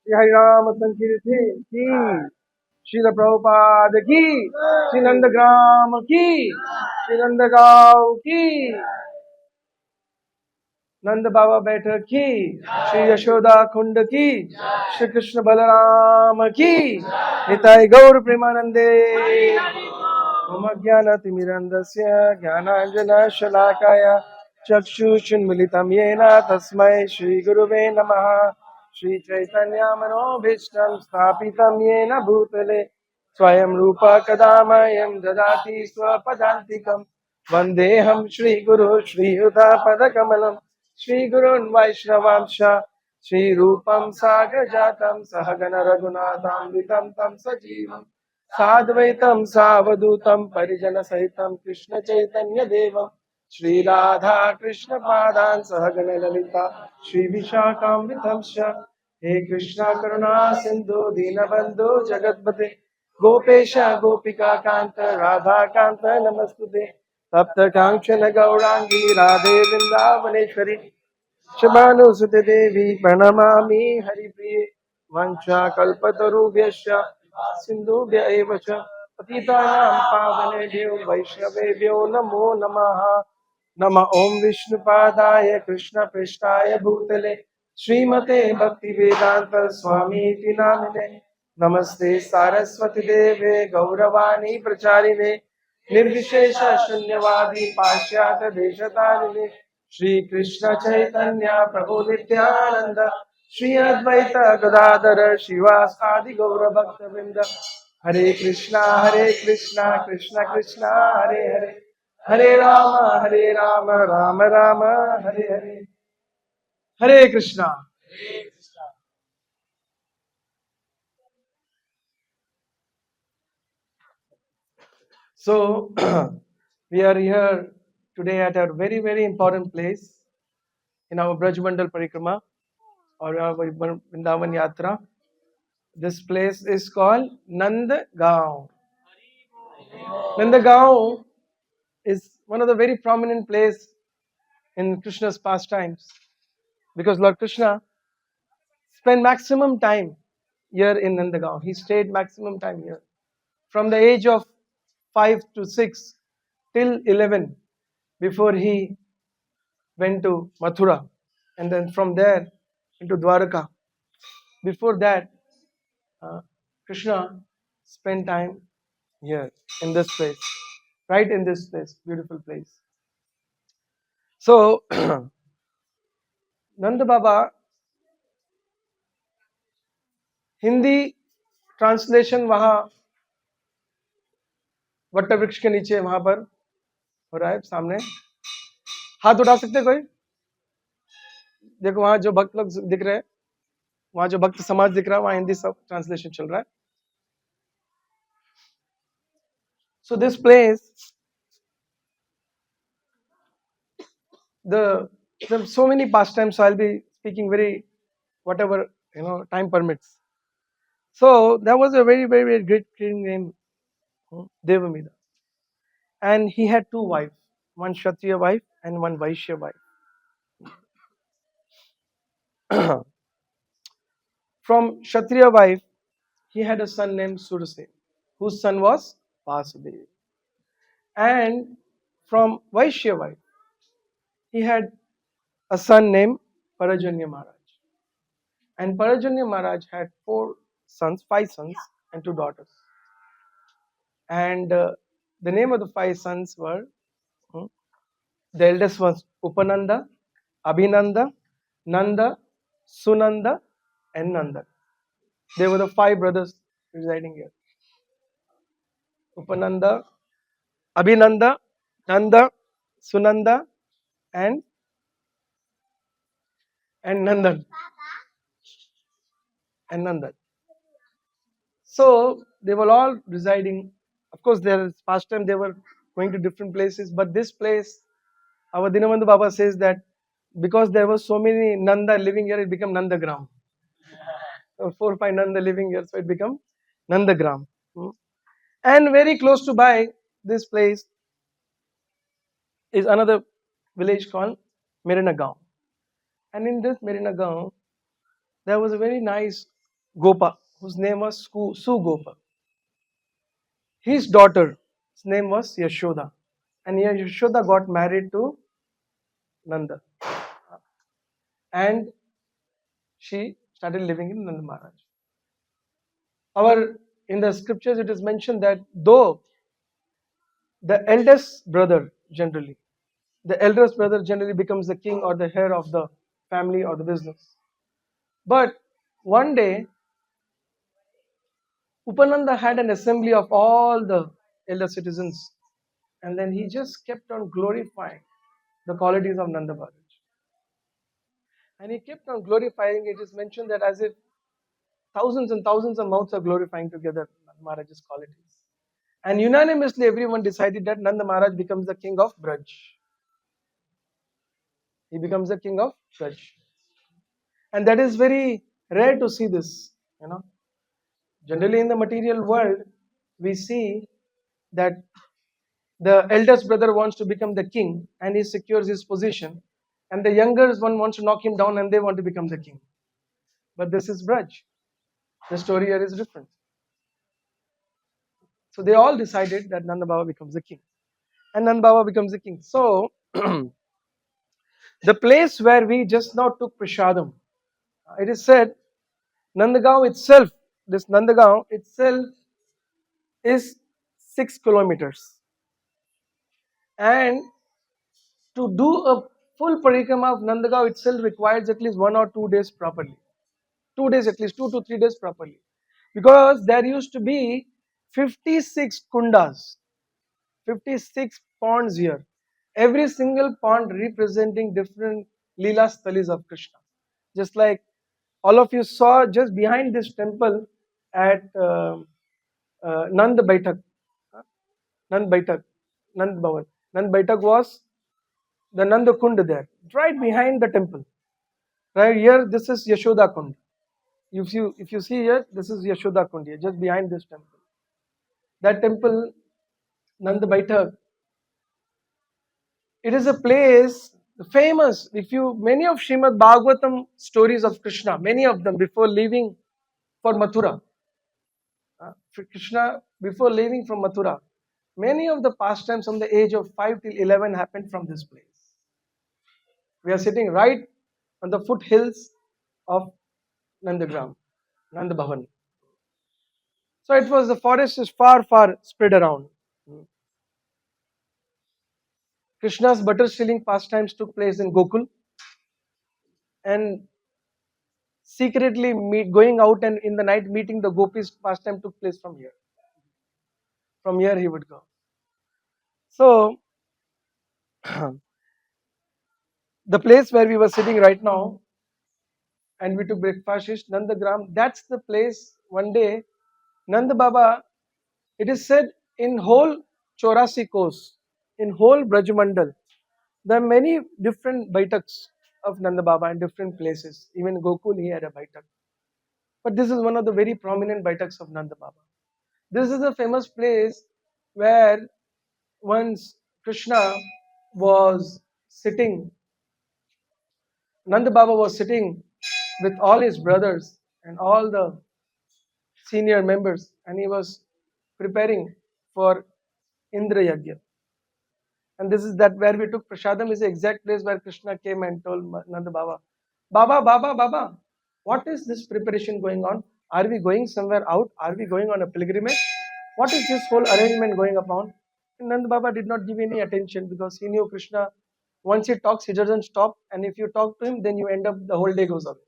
श्री हरिनाम संकीर्ति की, श्रील प्रभुपाद की, श्री नंदग्राम की, श्री नंदगांव की, नंद बाबा बैठक की, श्री यशोदा कुंड की, श्री कृष्ण बलराम की, निताय गौर प्रेमानंदे। मम ज्ञानतिमिरन्दस्य ज्ञानाञ्जनशलाकाय चक्षुषुन्मिलितं येन तस्मै श्रीगुरुवे नमः। श्रीचैतन्यमनोभीष्टं स्थापितं येन भूतले स्वयं रूप कदा मह्यं ददाति स्वपदान्तिकं। वन्देऽहं श्रीगुरु श्रीयुतापदकमलं श्रीगुरून् वैष्णवांश श्रीरूपं साग्रजातं सहगण रघुनाथान्वितं तं सजीवम् साद्वैतं सावधूतं परिजन सहितं कृष्ण चैतन्य देवं श्री राधा कृष्ण पादान् सहगण ललिता श्री विशाखान्वितं हे कृष्णा करुणा सिंधु दीनबंधु जगतपते गोपेश गोपिका कांत राधा कांत नमस्तुते तप्त कांचन गौरांगी राधे वृंदावनेश्वरी शबानुसुते देवी प्रणमामि हरिप्रिये वंशाकल्पतरुभ्यश्च सिन्धुभ्य एव च पतितानां पावनेभ्यो वैष्णवेभ्यो नमो नमः। नम ओं विष्णुपादाय कृष्णपृष्ठाय भूतले श्रीमते भक्तिवेदान्त स्वामीति नामिने नमस्ते सारस्वती देवे गौरवाणी प्रचारिणे निर्विशेष शून्यवादी पाश्चात्य देशतारिणे श्री कृष्ण चैतन्य प्रभु नित्यानंद श्री अद्वैत गदाधर शिवासादि गौर भक्त वृंद हरे Krishna Krishna Krishna Hare Hare Hare Ram Ram Ram Hare Hare Hare Krishna. So we are here today at a very very important place in our Braj Mandal Parikrama or our Vrindavan Yatra. This place is called Nandgaon. Nandgaon is one of the very prominent place in Krishna's pastimes because Lord Krishna spent maximum time here in Nandgaon. He stayed maximum time here from the age of 5 to 6 till 11 before he went to Mathura and then from there into Dwaraka. Before that, Krishna spent time here in this place, right in this place, beautiful place. So, Nanda Baba, Hindi translation वहाँ what वृक्ष के नीचे वहां पर हो रहा है सामने. हाथ उठा सकते कोई? देखो वहां जो भक्त लोग दिख रहे हैं, वहां जो भक्त समाज दिख रहा है, वहां हिंदी सब ट्रांसलेशन चल रहा है. So this place, there are so many pastimes, so I'll be speaking very whatever time permits. So there was a very very, very great king named Devamida, and he had two wives, one Kshatriya wife and one Vaishya wife. From Kshatriya wife, he had a son named Surasen, whose son was Vasudev. And from Vaishya wife, he had a son named Parajanya Maharaj. And Parajanya Maharaj had five sons, and two daughters. And the name of the five sons were the eldest was Upananda, Abhinanda, Nanda, Sunanda, and Nanda. They were the five brothers residing here. Upananda, Abhinanda, Nanda, Sunanda, and Nandan and Nandan. So they were all residing. Of course, there is past time they were going to different places, but this place, our Dinabandhu Baba says that because there were so many Nanda living here, it became Nandagram. So 4 5 Nanda living here, so it became Nandagram. And very close to by this place is another village called Mirinagaon. And in this Mirinagaon, there was a very nice Gopa, whose name was Sugopa. His daughter's name was Yashoda. And here Yashoda got married to Nanda. And she started living in Nanda Maharaj. In the scriptures it is mentioned that though the eldest brother generally, the eldest brother generally becomes the king or the head of the family or the business. But one day, Upananda had an assembly of all the elder citizens, and then he just kept on glorifying the qualities of Nanda Maharaj. And he kept on glorifying, it is mentioned that as if thousands and thousands of mouths are glorifying together Nanda Maharaj's qualities. And unanimously everyone decided that Nanda Maharaj becomes the king of Braj. He becomes the king of Braj. And that is very rare to see this, you know. Generally in the material world, we see that the eldest brother wants to become the king and he secures his position, and the younger one wants to knock him down and they want to become the king. But this is Braj. The story here is different. So they all decided that Nanda Baba becomes the king. And Nanda Baba becomes the king. So the place where we just now took Prashadam, it is said Nandagaon itself, this Nandagaon itself is 6 kilometers. And to do a full parikrama of Nandagaon itself requires at least 1 or 2 days properly. 2 days at least, 2 to 3 days properly. Because there used to be 56 kundas, 56 ponds here. Every single pond representing different Leela Sthalis of Krishna. Just like all of you saw just behind this temple at Nand Baitak. Nand Baitak, Nand Bhavan. Nand Baitak was the Nanda Kund there, right behind the temple. Right here, this is Yashoda Kund. If you see here, this is Yashoda Kund here, just behind this temple. That temple, Nanda Baitak, it is a place famous. Many of Srimad Bhagavatam stories of Krishna, many of them before leaving for Mathura, for Krishna before leaving from Mathura, many of the pastimes from the age of 5 till 11 happened from this place. We are sitting right on the foothills of Nandagram, Nanda Bhavan. So it was, the forest is far, far spread around. Krishna's butter stealing pastimes took place in Gokul, and secretly going out and in the night meeting the gopis pastime took place from here. From here he would go. So the place where we were sitting right now and we took breakfast is Nandagram. That's the place one day Nanda Baba, it is said in whole Chaurasi course, in whole Brajmandal, there are many different baitaks of Nanda Baba in different places. Even Gokul he had a baitak. But this is one of the very prominent baitaks of Nanda Baba. This is a famous place where once Krishna was sitting, Nanda Baba was sitting with all his brothers and all the senior members, and he was preparing for Indra Yagya. And this is that where we took Prashadam is the exact place where Krishna came and told Nanda Baba, Baba, what is this preparation going on? Are we going somewhere out? Are we going on a pilgrimage? What is this whole arrangement going upon? And Nanda Baba did not give any attention because he knew Krishna, once he talks, he doesn't stop. And if you talk to him, then you end up, the whole day goes away.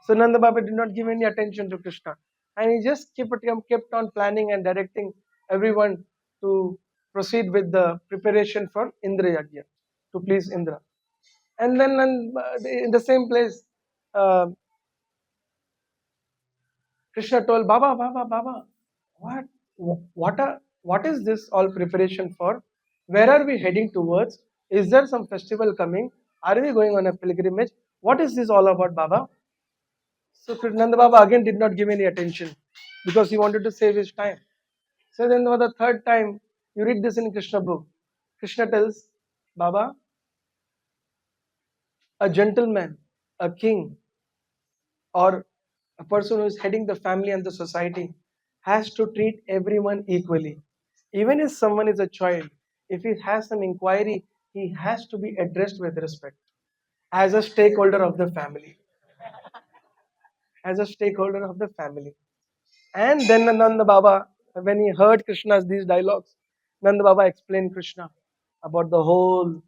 So Nanda Baba did not give any attention to Krishna. And he just kept on planning and directing everyone to proceed with the preparation for Indra Yagya, to please Indra. And then in the same place, uh, Krishna told, Baba, what is this all preparation for? Where are we heading towards? Is there some festival coming? Are we going on a pilgrimage? What is this all about, Baba? So Nanda Baba again did not give any attention because he wanted to save his time. So then for the third time, you read this in Krishna book. Krishna tells, Baba, a gentleman, a king, or a person who is heading the family and the society has to treat everyone equally. Even if someone is a child, if he has some inquiry, he has to be addressed with respect as a stakeholder of the family. As a stakeholder of the family. And then Nanda Baba, when he heard Krishna's these dialogues, Nanda Baba explained Krishna about the whole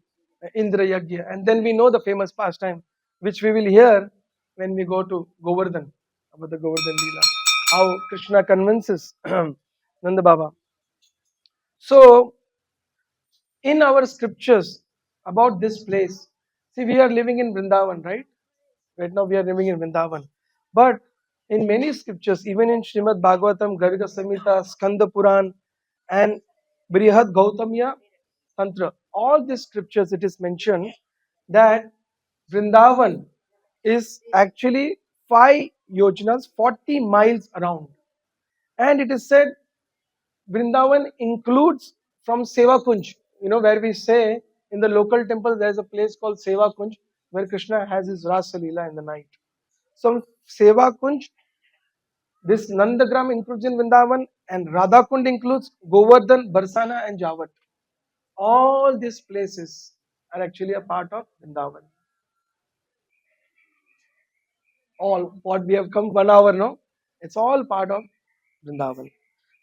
Indra Yagya. And then we know the famous pastime, which we will hear when we go to Govardhan, about the Govardhan Leela. How Krishna convinces Nanda Baba. So, in our scriptures about this place, see, we are living in Vrindavan, right? Right now we are living in Vrindavan. But in many scriptures, even in Srimad Bhagavatam, Garga Samhita, Skanda Puran, and Brihad Gautamya Tantra, all these scriptures it is mentioned that Vrindavan is actually 5 yojanas, 40 miles around. And it is said Vrindavan includes from Seva Kunj, where we say in the local temple there is a place called Seva Kunj where Krishna has his Rasa Leela in the night. So Seva Kunj, this Nandagram includes in Vrindavan, and Radha Kund includes Govardhan, Barsana, and Javat. All these places are actually a part of Vrindavan. All what we have come 1 hour now, it's all part of Vrindavan.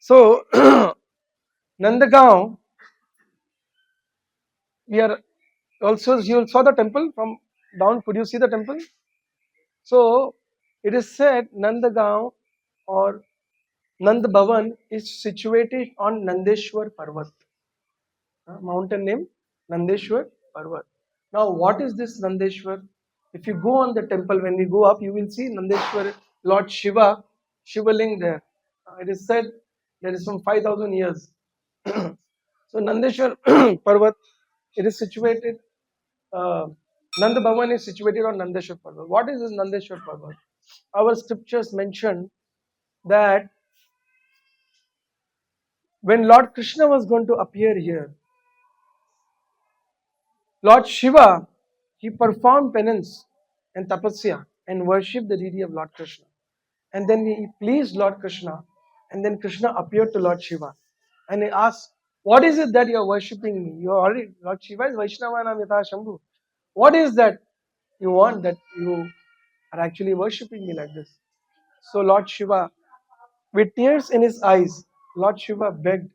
So Nandagaon, we are also, you saw the temple from down. Could you see the temple? So it is said Nandagaon or Nand Bhavan is situated on Nandeshwar Parvat, a mountain named Nandeshwar Parvat. Now, what is this Nandeshwar? If you go on the temple, when we go up, you will see Nandeshwar, Lord Shiva, Shivaling there. It is said there is some 5,000 years. So Nandeshwar Parvat, it is situated. Uh, Nanda Bhavan is situated on Nandeshwar Parvat. What is this Nandeshwar Parvat? Our scriptures mention that when Lord Krishna was going to appear here, Lord Shiva, he performed penance and tapasya and worshipped the deity of Lord Krishna. And then he pleased Lord Krishna. And then Krishna appeared to Lord Shiva. And he asked, what is it that you are worshipping me? You are already, Lord Shiva is Vaishnavanam Yatha Shambhu. What is that you want that you are actually worshipping me like this? So Lord Shiva, with tears in his eyes, Lord Shiva begged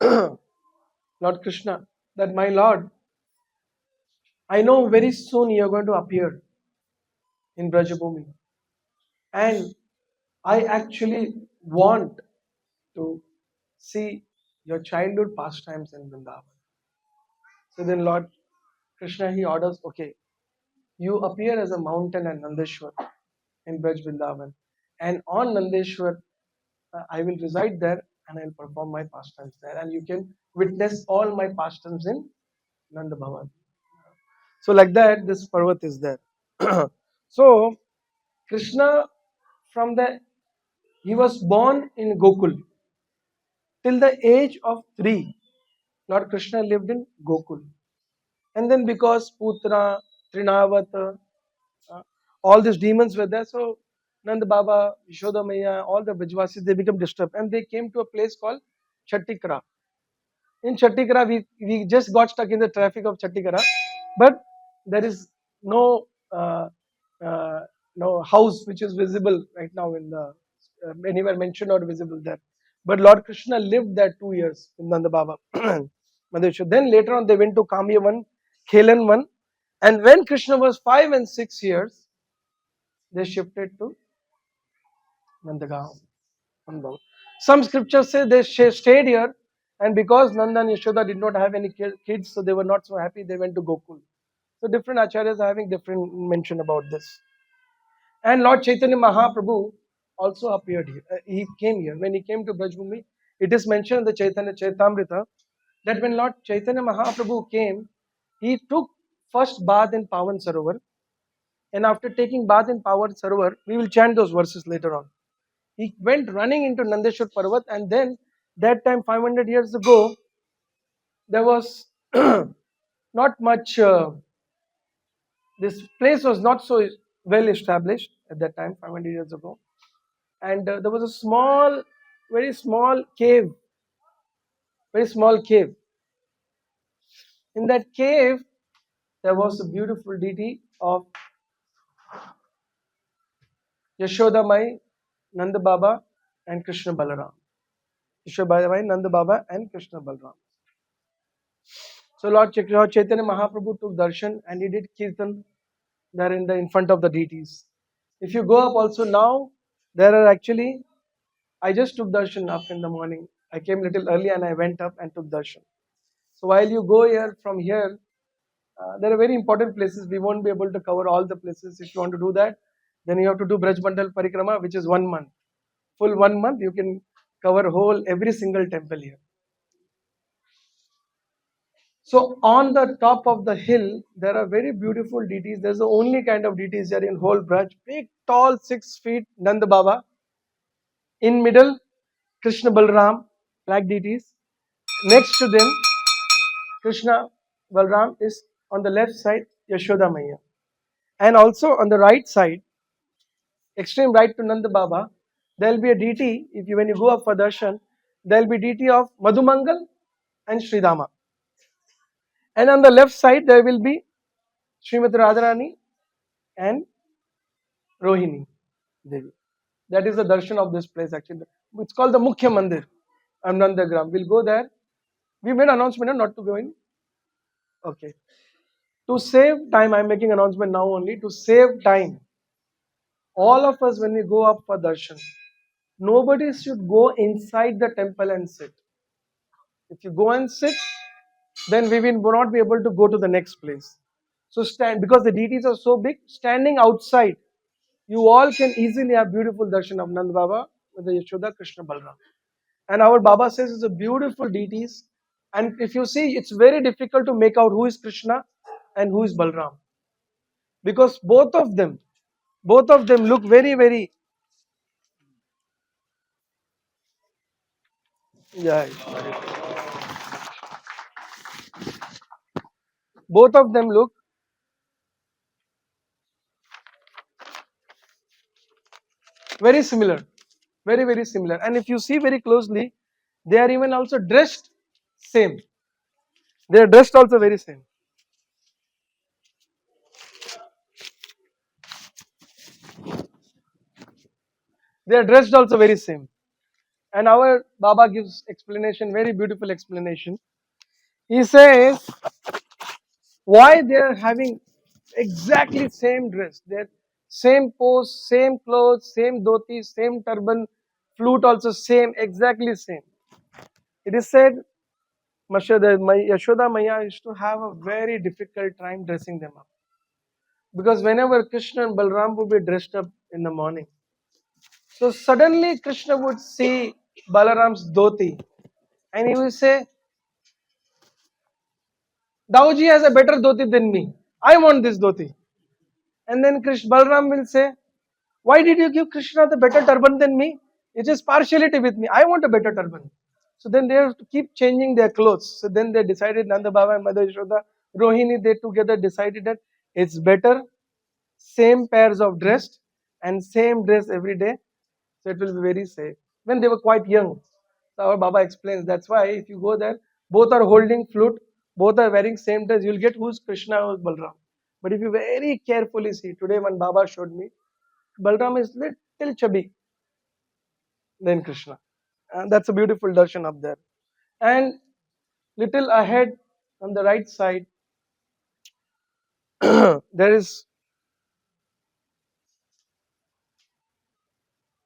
Lord Krishna that, my Lord, I know very soon you are going to appear in Brajabhumi. And I actually want to see your childhood pastimes in Vrindavan. So then Lord Krishna, he orders, okay, you appear as a mountain at Nandeshwar in Braj Vrindavan. And on Nandeshwar, I will reside there and I will perform my pastimes there. And you can witness all my pastimes in Nanda Bhavan. So like that, this Parvat is there. So Krishna, from the he was born in Gokul. Till the age of 3, Lord Krishna lived in Gokul. And then because Putra, Trinavat, all these demons were there, so Nand Baba, Yashoda Maya, all the Brajvasis, they become disturbed. And they came to a place called Chattikara. In Chattikara, we just got stuck in the traffic of Chattikara. But there is no uh, no house which is visible right now in the anywhere mentioned or visible there. But Lord Krishna lived there 2 years in Nanda Baba. Madheshwar. Then later on they went to Kamyavan, Khelanvan, and when Krishna was 5 and 6 years, they shifted to Nandagaon. Some scriptures say they stayed here, and because Nanda and Yashoda did not have any kids, so they were not so happy. They went to Gokul. So different acharyas are having different mention about this. And Lord Chaitanya Mahaprabhu also appeared here. He came here. When he came to Brajbhumi, it is mentioned in the Chaitanya Chaitamrita that when Lord Chaitanya Mahaprabhu came, he took first bath in Pavan Sarovar. And after taking bath in Pavan Sarovar, we will chant those verses later on. He went running into Nandeshwar Parvat, and then that time 500 years ago, there was not much, this place was not so well established. at that time, 500 years ago. And there was a small, very small cave, very small cave. In that cave, there was a beautiful deity of Yashoda Mai, Nanda Baba, and Krishna Balaram. Yashoda Mai, Nanda Baba, and Krishna Balaram. So Lord Chaitanya Mahaprabhu took darshan and he did kirtan there in front of the deities. If you go up also now, there are actually, I just took darshan up in the morning. I came little early and I went up and took darshan. So while you go here from here, there are very important places. We won't be able to cover all the places. If you want to do that, then you have to do Braj Mandal Parikrama, which is 1 month. Full 1 month, you can cover whole every single temple here. So on the top of the hill, there are very beautiful deities. There's the only kind of deities here in whole Braj. Big, tall, 6 feet Nanda Baba. In middle, Krishna Balram, black deities. Next to them, Krishna Balram is on the left side, Yashoda Maya. And also on the right side, extreme right to Nanda Baba, there will be a deity, when you go up for darshan, there will be deity of Madhumangal and Sridhama. And on the left side, there will be Srimati Radharani and Rohini Devi. That is the darshan of this place actually. It's called the Mukhya Mandir, Nandagram. We'll go there. We made announcement not to go in. Okay. To save time, I'm making announcement now only. To save time, all of us when we go up for darshan, nobody should go inside the temple and sit. If you go and sit, then we will not be able to go to the next place. So stand, because the deities are so big, standing outside, you all can easily have beautiful darshan of Nand Baba with the Yashoda, Krishna, Balram. And our Baba says it's a beautiful deities. And if you see, it's very difficult to make out who is Krishna and who is Balram. Because both of them look very, very, yeah, both of them look very similar. Very, very similar. And if you see very closely, they are even also dressed same. They are dressed also very same. They are dressed also very same. And our Baba gives explanation, very beautiful explanation. He says why they are having exactly same dress, their same pose, same clothes, same dhoti, same turban, flute also same, exactly same. It is said Yashoda Maya used to have a very difficult time dressing them up. Because whenever Krishna and Balram would be dressed up in the morning, so suddenly Krishna would see Balaram's dhoti and he will say, Dauji has a better dhoti than me. I want this dhoti. And then Balram will say, why did you give Krishna the better turban than me? It is partiality with me. I want a better turban. So then they have to keep changing their clothes. So then they decided, Nanda Baba and Mother Yashoda, Rohini, they together decided that it's better same pairs of dress and same dress every day. So it will be very safe. When they were quite young. So our Baba explains that's why if you go there, both are holding flute, both are wearing same dress, you'll get who's Krishna, who's Balram. But if you very carefully see, today when Baba showed me, Balram is little chubby than Krishna. And that's a beautiful darshan up there. And little ahead on the right side, there is,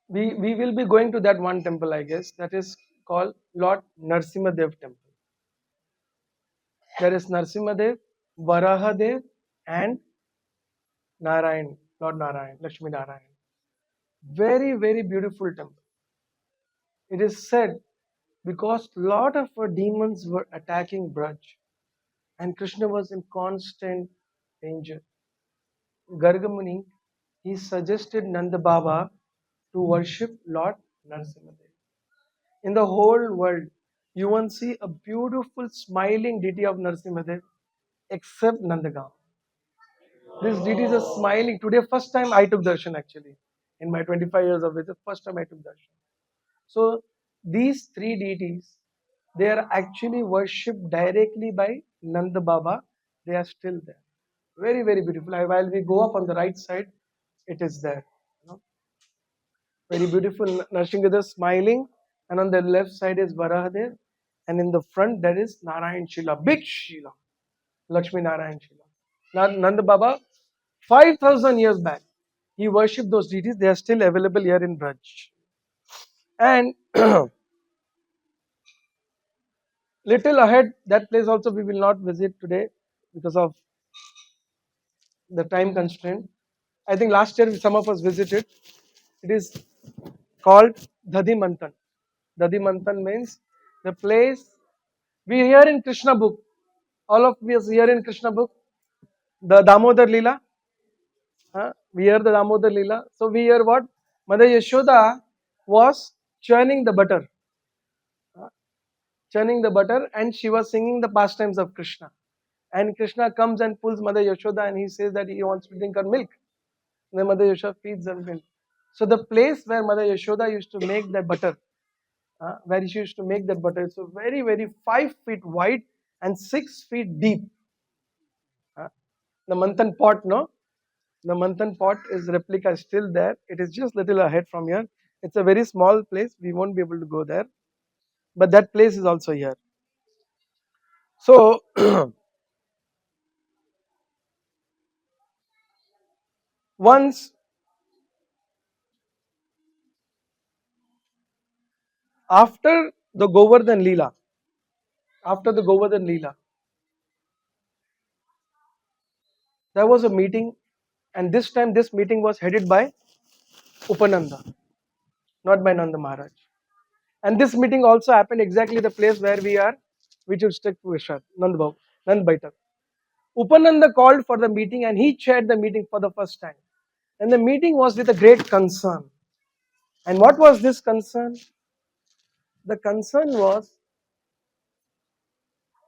we will be going to that one temple, I guess, that is called Lord Narsimhadev temple. There is Narsimhadev, Varahadev, and Narayan, Lord Narayan, Lakshmi Narayan. Very, very beautiful temple. It is said because lot of demons were attacking Braj and Krishna was in constant danger. Gargamuni, he suggested Nanda Baba to worship Lord Narsimhadev. In the whole world, you won't see a beautiful smiling deity of Narsimhadev except Nandagaon. These deities are smiling. Today, first time I took darshan actually. In my 25 years of age, the first time I took darshan. So these three deities, they are actually worshipped directly by Nanda Baba. They are still there. Very, very beautiful. While we go up on the right side, it is there. You know, very beautiful. Narsingadhar smiling, and on the left side is Varahadev, and in the front there is Narayan Shila, big Shila, Lakshmi Narayan Shila. Nanda Baba, 5,000 years back, he worshipped those deities. They are still available here in Braj. And little ahead, that place also we will not visit today because of the time constraint. I think last year some of us visited. It is called Dhadi Mantan. Dhadi Mantan means the place we hear in Krishna book. All of us hear in Krishna book the Damodar Leela. We hear the Damodar Leela. So we hear what? Mother Yashoda was churning the butter. Churning the butter, and she was singing the pastimes of Krishna. And Krishna comes and pulls Mother Yashoda, and he says that he wants to drink her milk. And then Mother Yashoda feeds her milk. So the place where Mother Yashoda used to make that butter, where she used to make that butter, it's so very, very 5 feet wide and 6 feet deep. The Manthan pot, no? The Manthan pot is replica is still there. It is just little ahead from here. It's a very small place. We won't be able to go there. But that place is also here. So once after the Govardhan Leela, after the Govardhan Leela, there was a meeting, and this time this meeting was headed by Upananda, not by Nanda Maharaj. And this meeting also happened exactly the place where we are, which is stick to Vishad, Nand Baitak. Upananda called for the meeting and he chaired the meeting for the first time. And the meeting was with a great concern. And what was this concern? The concern was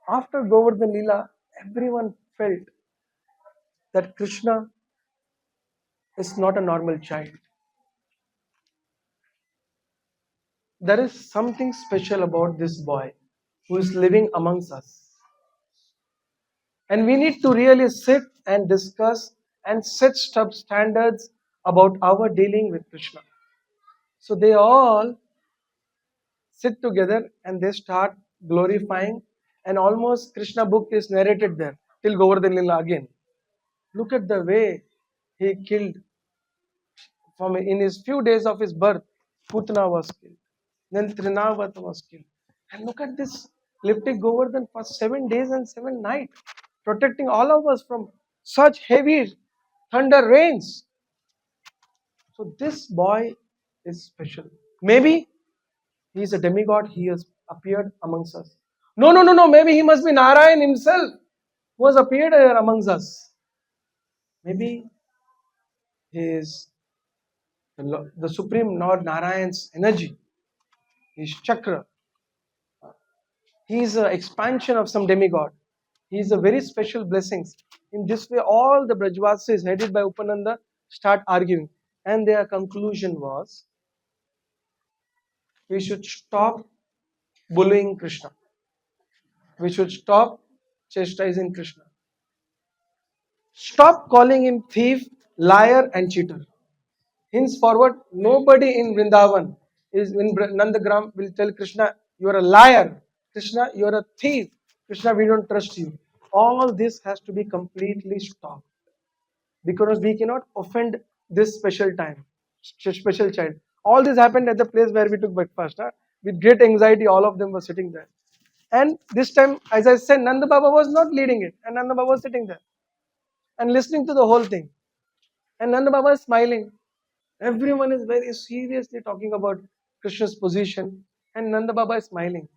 after Govardhan Leela, everyone felt that Krishna is not a normal child. There is something special about this boy who is living amongst us. And we need to really sit and discuss and set standards about our dealing with Krishna. So they all sit together and they start glorifying, and almost Krishna book is narrated there till Govardhan Lila again. Look at the way he killed from in his few days of his birth. Putna was killed, then Trinavat was killed, and look at this lifting Govardhan for 7 days and 7 nights, protecting all of us from such heavy thunder rains. So this boy is special. Maybe he is a demigod. He has appeared amongst us. No, no, no, no. Maybe he must be Narayan himself who has appeared here amongst us. Maybe he is the supreme Lord Narayan's energy. He is Chakra. He is an expansion of some demigod. He is a very special blessings. In this way, all the Brajvasis headed by Upananda start arguing. And their conclusion was, we should stop bullying Krishna. We should stop chastising Krishna. Stop calling him thief, liar, and cheater. Henceforward, nobody in Vrindavan is in Nandagram will tell Krishna, you are a liar. Krishna, you are a thief. Krishna, we don't trust you. All this has to be completely stopped because we cannot offend this special time, special child. All this happened at the place where we took breakfast. With great anxiety, all of them were sitting there. And this time, as I said, Nanda Baba was not leading it, and Nanda Baba was sitting there and listening to the whole thing. And Nanda Baba is smiling. Everyone is very seriously talking about Krishna's position, and Nanda Baba is smiling.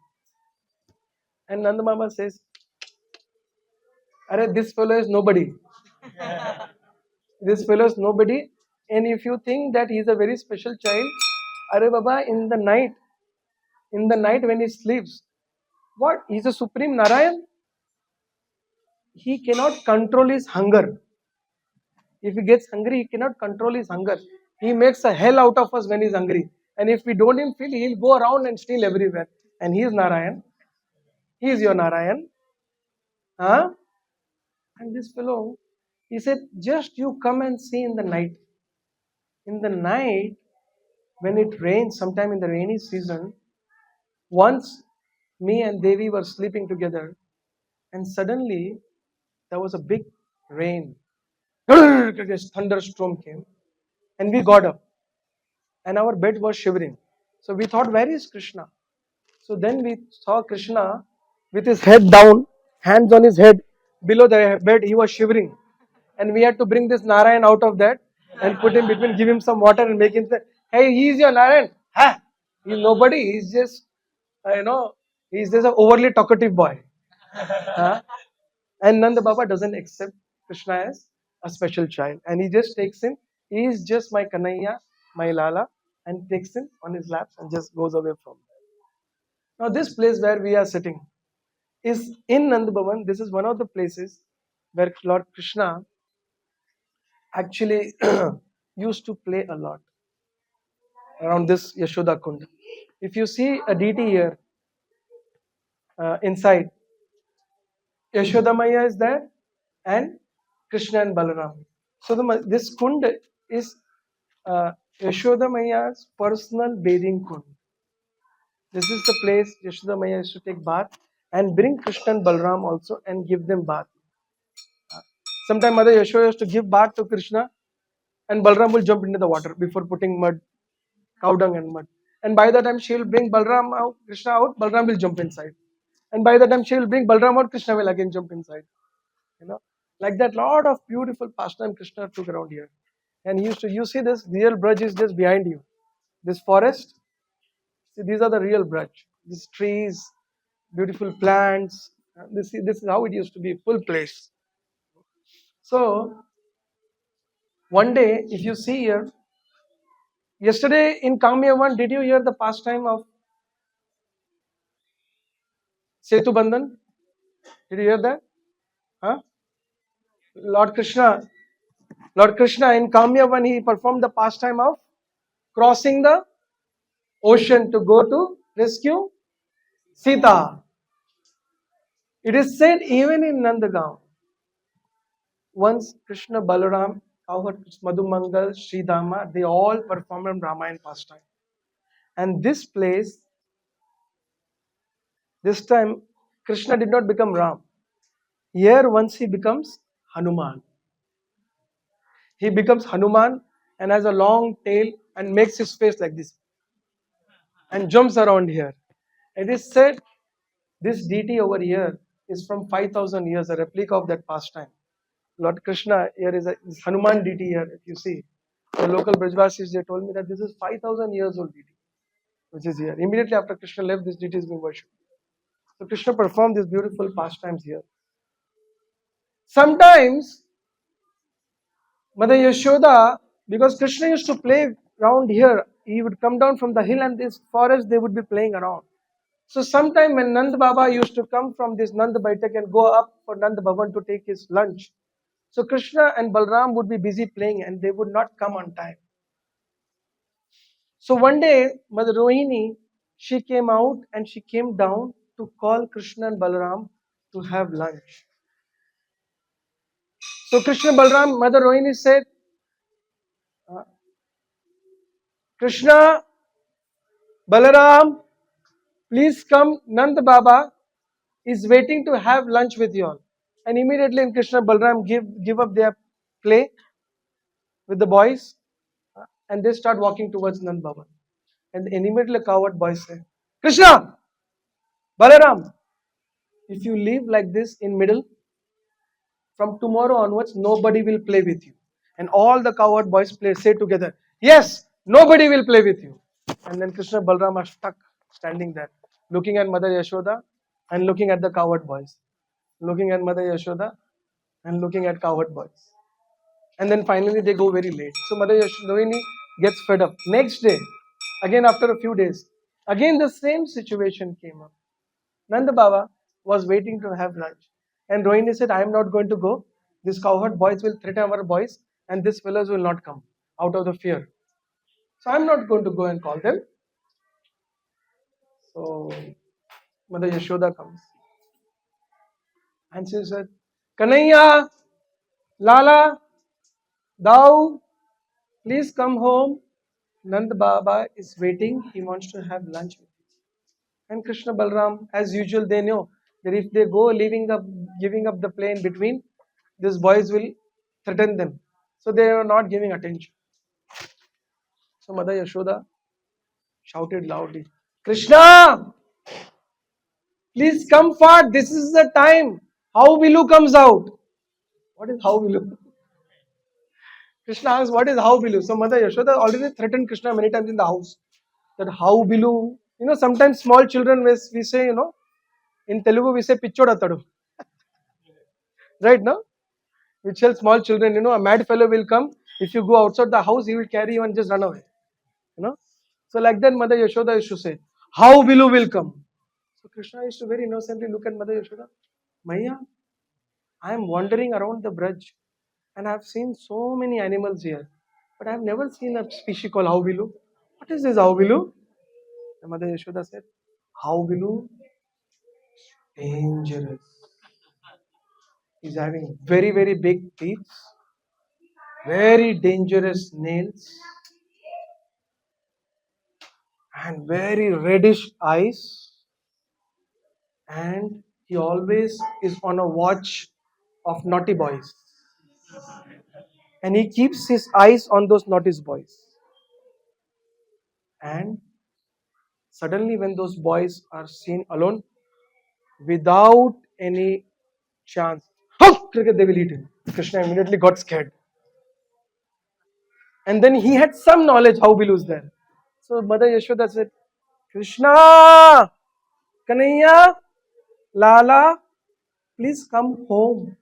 And Nanda Baba says, "Arey, this fellow is nobody. This fellow is nobody. And if you think that he is a very special child, Arey Baba, in the night when he sleeps, what? He is a supreme Narayan. He cannot control his hunger. If he gets hungry, he cannot control his hunger. He makes a hell out of us when he's hungry. And if we don't even feel, he'll go around and steal everywhere. And he is Narayan. He is your Narayan. Huh? And this fellow, he said, just you come and see in the night. In the night, when it rains, sometime in the rainy season, once me and Devi were sleeping together, and suddenly there was a big rain. This thunderstorm came, and we got up, and our bed was shivering. So we thought, where is Krishna? So then we saw Krishna with his head down, hands on his head, below the bed. He was shivering, and we had to bring this Narayan out of that and put him between, give him some water, and make him say, "Hey, he's your Narayan." Ha! He's nobody. He's just, he's just an overly talkative boy. Huh? And Nanda Baba doesn't accept Krishna as a special child, and he just takes him. He is just my Kanaiya, my Lala, and takes him on his laps and just goes away from there. Now, this place where we are sitting is in Nanda Bhavan. This is one of the places where Lord Krishna actually used to play a lot around this Yashoda Kund. If you see a deity here inside, Yashoda Maya is there and Krishna and Balaram. So this kund is Yashoda Maya's personal bathing kund. This is the place Yashoda Maya used to take bath and bring Krishna and Balaram also and give them bath. Sometimes Mother Yashoda used to give bath to Krishna and Balaram will jump into the water before putting mud, cow dung and mud. And by the time she will bring Balaram out, Krishna out, Balaram will jump inside. And by the time she will bring Balaram out, Krishna will again jump inside. Like that, lot of beautiful pastime Krishna took around here. And he used to, you see this real Braj is just behind you. This forest, see, these are the real Braj. These trees, beautiful plants. This is how it used to be, full place. So, one day, if you see here, yesterday in Kamya 1, did you hear the pastime of Setu Bandhan? Did you hear that? Huh? Lord Krishna in Kamya 1, he performed the pastime of crossing the ocean to go to rescue Sita. It is said even in Nandagaon, once Krishna, Balaram, Madhumangal, Sridhama, they all performed Ramayana pastime. And this place, this time, Krishna did not become Ram. Here, once he becomes Hanuman. He becomes Hanuman and has a long tail and makes his face like this and jumps around here. It is said this deity over here is from 5,000 years, a replica of that pastime. Lord Krishna here is this Hanuman deity here. If you see, the local Brajvasis, they told me that this is 5,000 years old deity, which is here. Immediately after Krishna left, this deity is being worshipped. So Krishna performed these beautiful pastimes here. Sometimes Mother Yashoda, because Krishna used to play around here, he would come down from the hill and this forest they would be playing around. So sometime when Nand Baba used to come from this Nand Baitak and go up for Nand Bhavan to take his lunch, so Krishna and Balram would be busy playing and they would not come on time. So one day, Mother Rohini, she came out and she came down to call Krishna and Balram to have lunch. So Krishna, Balram, Mother Rohini said, Krishna, Balaram, please come, Nand Baba is waiting to have lunch with you all. And immediately Krishna Balram give up their play with the boys and they start walking towards Nand Baba. And immediately a coward boy say, Krishna, Balaram, if you leave like this in middle, from tomorrow onwards, nobody will play with you. And all the coward boys say together, yes, nobody will play with you. And then Krishna Balram are stuck standing there, looking at Mother Yashoda and looking at the coward boys. Looking at Mother Yashoda and looking at coward boys. And then finally they go very late. So Mother Yashoda gets fed up. Next day, again after a few days, again the same situation came up. Nanda Baba was waiting to have lunch. And Rohini said, I am not going to go. These cowherd boys will threaten our boys. and these fellows will not come out of the fear. So I'm not going to go and call them. So Mother Yashoda comes and she said, Kanaiya, Lala, thou, please come home. Nand Baba is waiting. He wants to have lunch with you. And Krishna Balram, as usual, they know that if they go giving up the plane between, these boys will threaten them. So they are not giving attention. So Mother Yashoda shouted loudly, Krishna, please come forth. This is the time. How Bilu comes out. What is how Bilu? Krishna asks, what is how Bilu? So Mother Yashoda already threatened Krishna many times in the house. That how Bilu, sometimes small children, we say, in Telugu we say pichoda tadu. Right now? We tell small children, a mad fellow will come. If you go outside the house, he will carry you and just run away. So like that Mother Yashoda used to say, how Bilu will come. So Krishna used to very innocently look at Mother Yashoda. Maya, I am wandering around the Braj and I have seen so many animals here. But I have never seen a species called Haubilu. What is this Haubilu? The Mother Yashoda said, Haubilu, dangerous. He's having very, very big teeth, very dangerous nails, and very reddish eyes. And he always is on a watch of naughty boys. And he keeps his eyes on those naughty boys. And suddenly, when those boys are seen alone, without any chance, they will eat him. Krishna immediately got scared. And then he had some knowledge how Bilu is there. So Mother Yashoda said, Krishna, Kanaiya, Lala, please come home.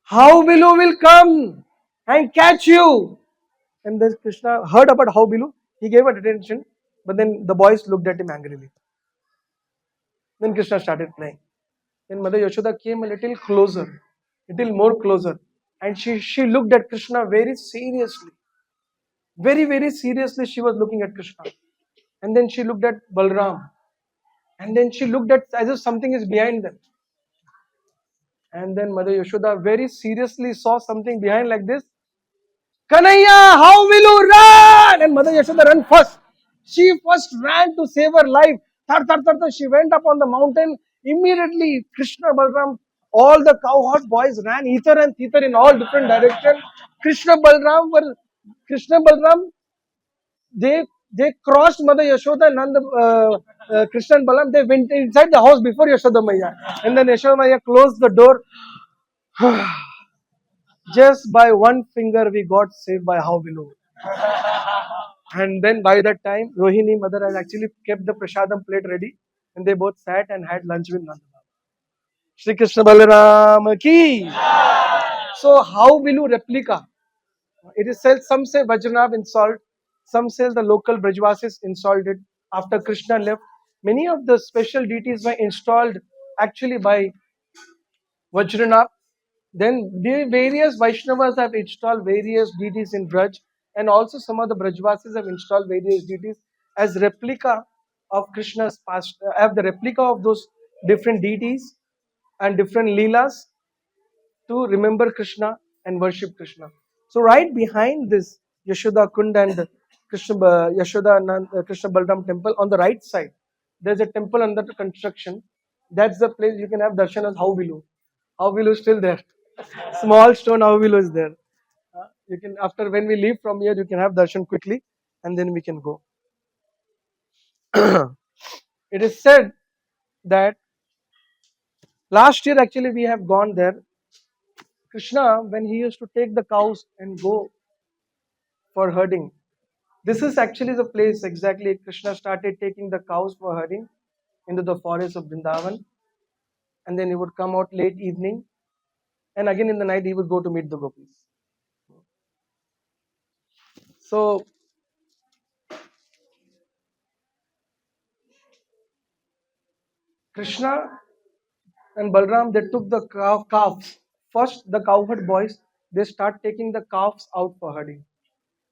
How Bilu will come and catch you. And then Krishna heard about how Bilu. He gave it attention, but then the boys looked at him angrily. Then Krishna started playing. Then Mother Yashoda came a little closer, little more closer, and she looked at Krishna very seriously. Very, very seriously she was looking at Krishna. And then she looked at Balram. And then she looked at as if something is behind them. And then Mother Yashoda very seriously saw something behind like this. Kanaiya, how will you run? And Mother Yashoda ran first. She first ran to save her life. Thar, thar, thar, thar. She went up on the mountain. Immediately, Krishna, Balram, all the cowherd boys ran ether and thither in all different directions. Krishna Balram, they crossed Mother Yashoda and Nanda, Krishna and Balam. They went inside the house before Yashoda Maya. And then Yashoda Maya closed the door. Just by one finger we got saved by how below. And then by that time, Rohini mother had actually kept the prasadam plate ready, and they both sat and had lunch with Nanda Baba. Shri Krishna Balaram ki. So how Bilu replica? It is said, some say Vajranath installed, some say the local Brajvasis installed it after Krishna left. Many of the special deities were installed actually by Vajranath. Then the various Vaishnavas have installed various deities in Braj, and also some of the Brajvasis have installed various deities as replica of Krishna's past, have the replica of those different deities and different leelas to remember Krishna and worship Krishna. So right behind this Yashoda Kund and Yashoda and Krishna Balram temple on the right side, there's a temple under construction. That's the place you can have darshan as Haubilu. Haubilu is still there. Small stone Haubilu is there. You can, after when we leave from here, you can have darshan quickly and then we can go. It is said that last year actually we have gone there. Krishna, when he used to take the cows and go for herding, this is actually the place exactly Krishna started taking the cows for herding into the forest of Vrindavan, and then he would come out late evening, and again in the night he would go to meet the gopis. So Krishna and Balram, they took the calf. First the cowherd boys, they start taking the calves out for herding.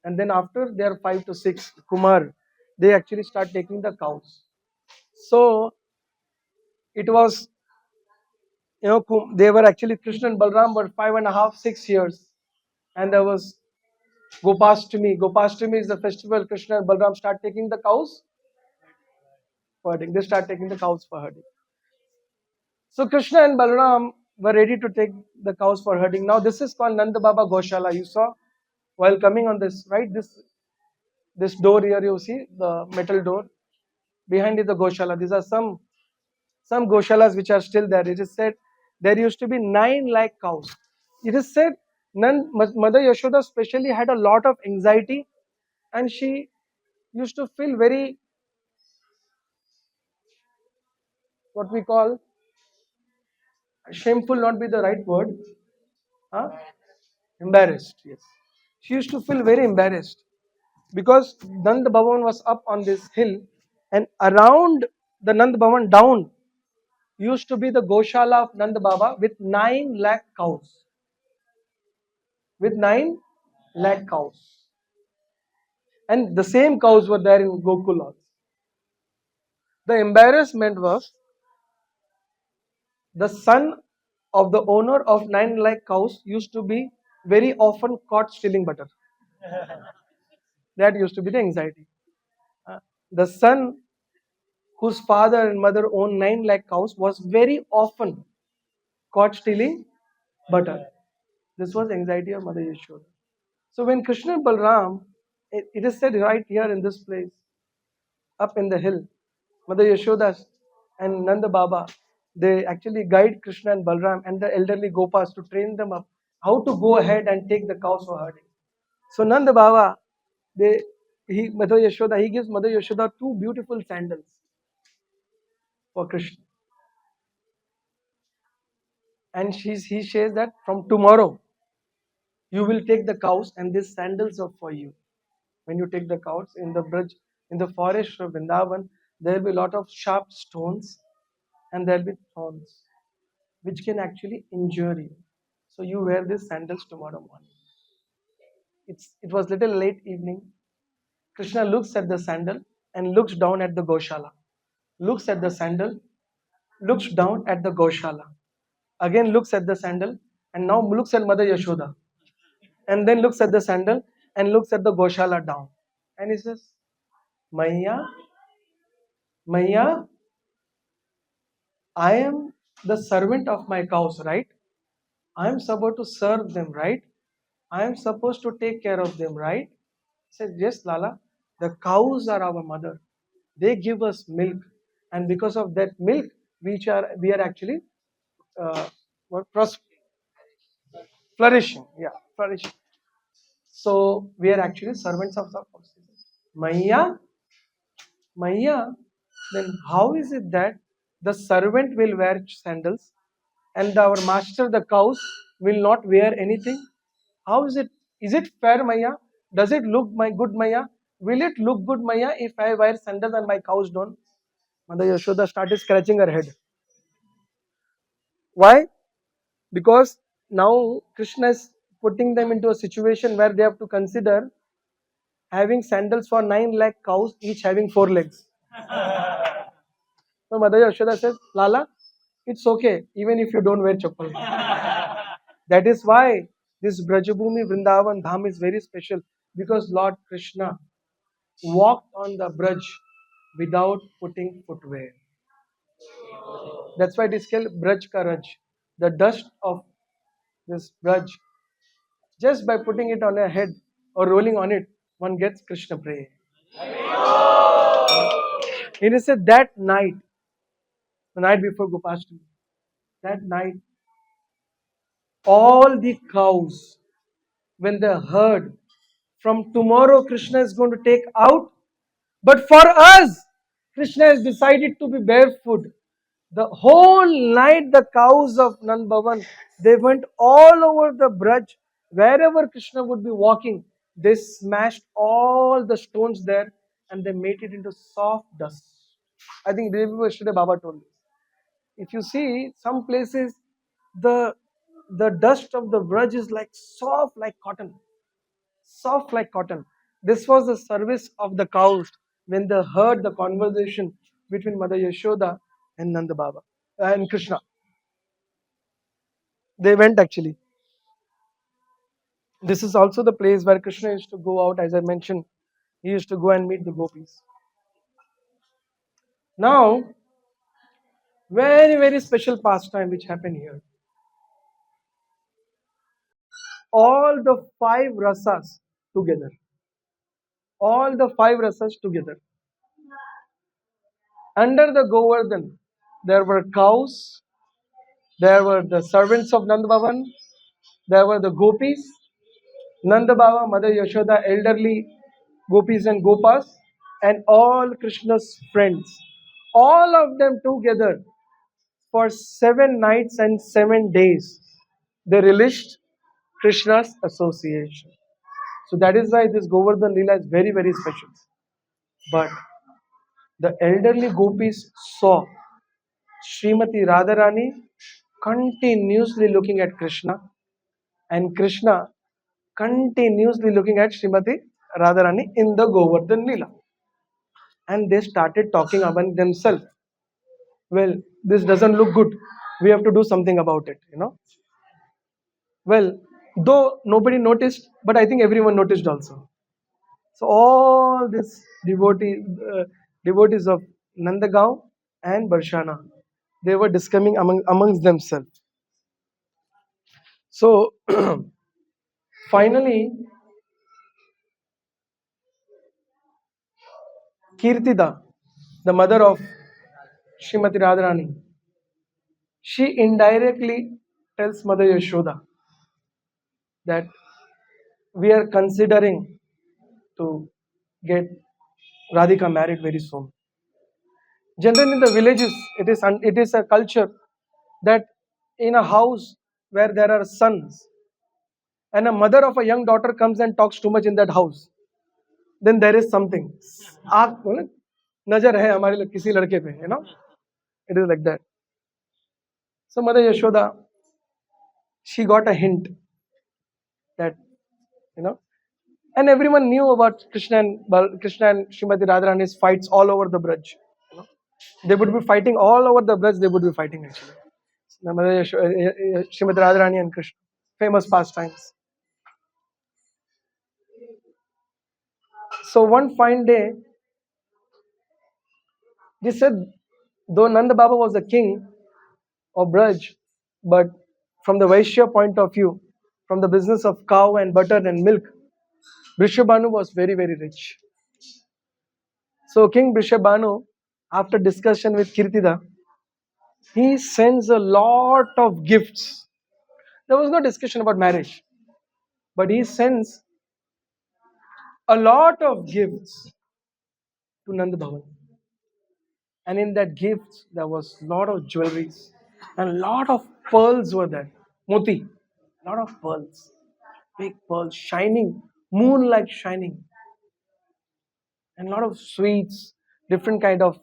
And then after they are 5 to 6, Kumar, they actually start taking the cows. So it was, they were actually, Krishna and Balram were 5.5, 6 years. And there was Gopashtami. Gopashtami is the festival Krishna and Balram start taking the cows for herding. They start taking the cows for herding. So Krishna and Balram were ready to take the cows for herding. Now this is called Nanda Baba Goshala. You saw while coming on this, right? This door here, you see the metal door. Behind is the Goshala. These are some Goshalas which are still there. It is said there used to be 9 lakh cows. It is said Mother Yashoda especially had a lot of anxiety, and she used to feel very, what we call, shameful, not be the right word, huh? Embarrassed. Yes, she used to feel very embarrassed because Nand Bhavan was up on this hill, and around the Nand Bhavan down used to be the Goshala of Nand Baba with 9 lakh cows. With 9 lakh cows. And the same cows were there in Gokul also. The embarrassment was the son of the owner of 9 lakh cows used to be very often caught stealing butter. That used to be the anxiety. The son whose father and mother owned 9 lakh cows was very often caught stealing butter. This was anxiety of Mother Yashoda. So when Krishna and Balram, it is said right here in this place, up in the hill, Mother Yashoda and Nanda Baba, they actually guide Krishna and Balram and the elderly Gopas to train them up how to go ahead and take the cows for herding. So Nanda Baba, Mother Yashoda, he gives Mother Yashoda 2 beautiful sandals for Krishna. And he says that from tomorrow, you will take the cows and these sandals are for you. When you take the cows in the bridge, in the forest of Vrindavan, there will be a lot of sharp stones and there will be thorns which can actually injure you. So you wear these sandals tomorrow morning. It was little late evening. Krishna looks at the sandal and looks down at the Goshala. Looks at the sandal, looks down at the Goshala. Again looks at the sandal and now looks at Mother Yashoda. And then looks at the sandal and looks at the Goshala down. And he says, Maya, Maya, I am the servant of my cows, right? I am supposed to serve them, right? I am supposed to take care of them, right? He said, yes, Lala, the cows are our mother. They give us milk. And because of that milk, we are actually what, flourishing. Yeah, flourishing. So we are actually servants of the cows. Maya, Maya, then how is it that the servant will wear sandals and our master, the cows, will not wear anything? How is it? Is it fair, Maya? Does it look my good, Maya? Will it look good, Maya, if I wear sandals and my cows don't? Mother Yashoda started scratching her head. Why? Because now Krishna is putting them into a situation where they have to consider having sandals for 9 lakh cows, each having 4 legs. So Mother Yashoda says, Lala, it's okay, even if you don't wear chappal. That is why this Brajabhumi Vrindavan Dham is very special, because Lord Krishna walked on the Braj without putting footwear. That's why it is called Braj Ka Raj. The dust of this Braj, just by putting it on a head or rolling on it, one gets Krishna pray. It is said that night, the night before Gopashtami, that night, all the cows, when they heard from tomorrow Krishna is going to take out, but for us, Krishna has decided to be barefoot. The whole night, the cows of Nand Bhavan, they went all over the Braj. Wherever Krishna would be walking, they smashed all the stones there and they made it into soft dust. I think yesterday Baba told me. If you see some places, the the dust of the Braj is like soft like cotton, soft like cotton. This was the service of the cows when they heard the conversation between Mother Yashoda and Nanda Baba and Krishna. They went actually. This is also the place where Krishna used to go out, as I mentioned. He used to go and meet the gopis. Now, very, very special pastime which happened here. All the five rasas together. All the five rasas together. Under the Govardhan, there were cows, there were the servants of Nanda Bhavan, there were the gopis, Nanda Baba, Mother Yashoda, elderly gopis and gopas, and all Krishna's friends. All of them together for 7 nights and 7 days. They relished Krishna's association. So that is why this Govardhan Leela is very, very special. But the elderly gopis saw Srimati Radharani continuously looking at Krishna, and Krishna continuously looking at Srimati Radharani in the Govardhan Leela. And they started talking among themselves. Well, this doesn't look good. We have to do something about it. Well, though nobody noticed, but I think everyone noticed also. So all these devotees of Nandagaon and Barshana, they were discussing amongst themselves. So finally, Kirtida, the mother of Srimati Radharani, she indirectly tells Mother Yashoda that we are considering to get Radhika married very soon. Generally, in the villages, it is a culture that in a house where there are sons and a mother of a young daughter comes and talks too much in that house, then there is something. आँख नजर है हमारे किसी लड़के पे. It is like that. So Mother Yashoda, she got a hint that you know, and everyone knew about Krishna and Srimati Radharani's fights all over the Braj. They would be fighting all over the Braj. They would be fighting actually. Mother Srimati Radharani and Krishna, famous pastimes. So one fine day, they said, though Nanda Baba was the king of Braj, but from the Vaishya point of view, from the business of cow and butter and milk, Brishabhanu was very, very rich. So King Brishabhanu, after discussion with Kirtida, he sends a lot of gifts. There was no discussion about marriage, but he sends a lot of gifts to Nanda Bhavan. And in that gift, there was a lot of jewelries and a lot of pearls were there. Moti, a lot of pearls, big pearls, shining, moon-like shining, and a lot of sweets, different kind of,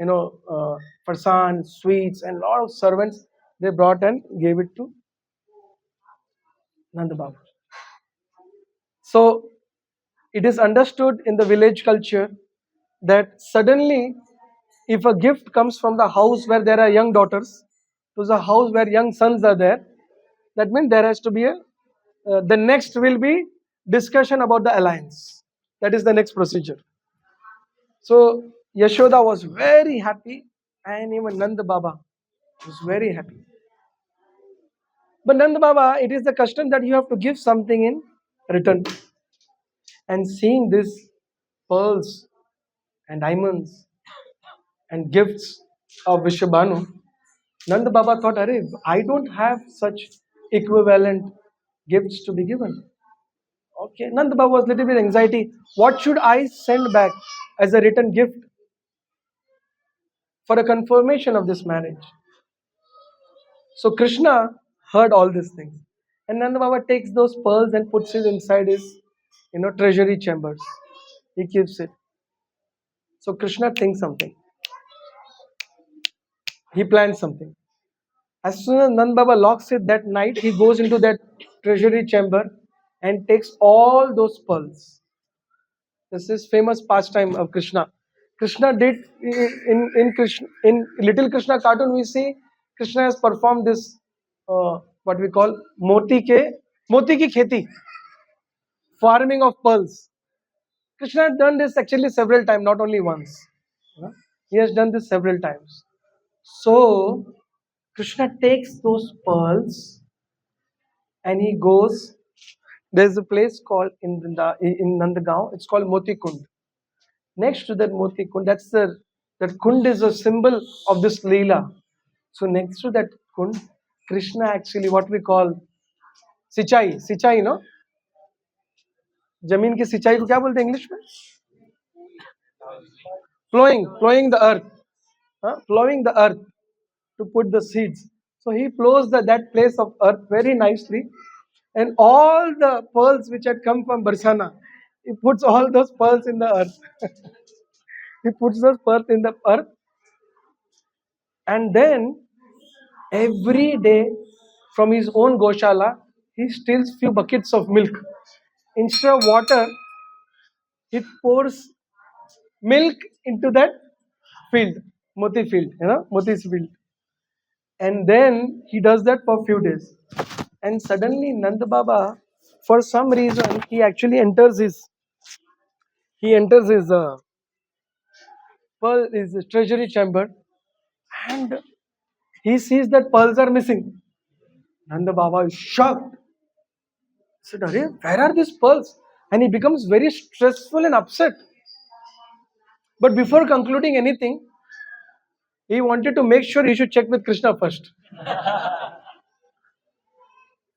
farsan, sweets, and a lot of servants they brought and gave it to Nanda Baba. So it is understood in the village culture that suddenly, if a gift comes from the house where there are young daughters to the house where young sons are there, that means there has to be the next will be discussion about the alliance. That is the next procedure. So Yashoda was very happy, and even Nanda Baba was very happy. But Nanda Baba, it is the custom that you have to give something in return. And seeing this pearls and diamonds and gifts of Vishabhanu, Nanda Baba thought, Arey, I don't have such equivalent gifts to be given. Okay, Nanda Baba was little bit anxiety. What should I send back as a return gift for a confirmation of this marriage? So Krishna heard all these things. And Nanda Baba takes those pearls and puts it inside his, treasury chambers. He keeps it. So Krishna thinks something. He plans something. As soon as Nand Baba locks it that night, he goes into that treasury chamber and takes all those pearls. This is famous pastime of Krishna. Krishna did in Little Krishna cartoon. We see Krishna has performed this what we call moti ki kheti, farming of pearls. Krishna has done this actually several times, not only once. You know, he has done this several times. So Krishna takes those pearls and he goes. There's a place called in Nandagaon. It's called Moti Kund. Next to that Moti Kund, that Kund is a symbol of this Leela. So next to that Kund, Krishna actually what we call सिंचाई no जमीन की सिंचाई को क्या बोलते हैं English में plowing the earth, plowing the earth to put the seeds. So he plows that place of earth very nicely, and all the pearls which had come from Barsana, he puts all those pearls in the earth. He puts those pearls in the earth, and then every day from his own goshala, he steals few buckets of milk. Instead of water, he pours milk into that field, moti field, moti's field. And then he does that for a few days. And suddenly Nanda Baba, for some reason, he actually enters his pearl, his treasury chamber, and he sees that pearls are missing. Nanda Baba is shocked. He said, "Arey, where are these pearls?" And he becomes very stressful and upset. But before concluding anything, he wanted to make sure he should check with Krishna first.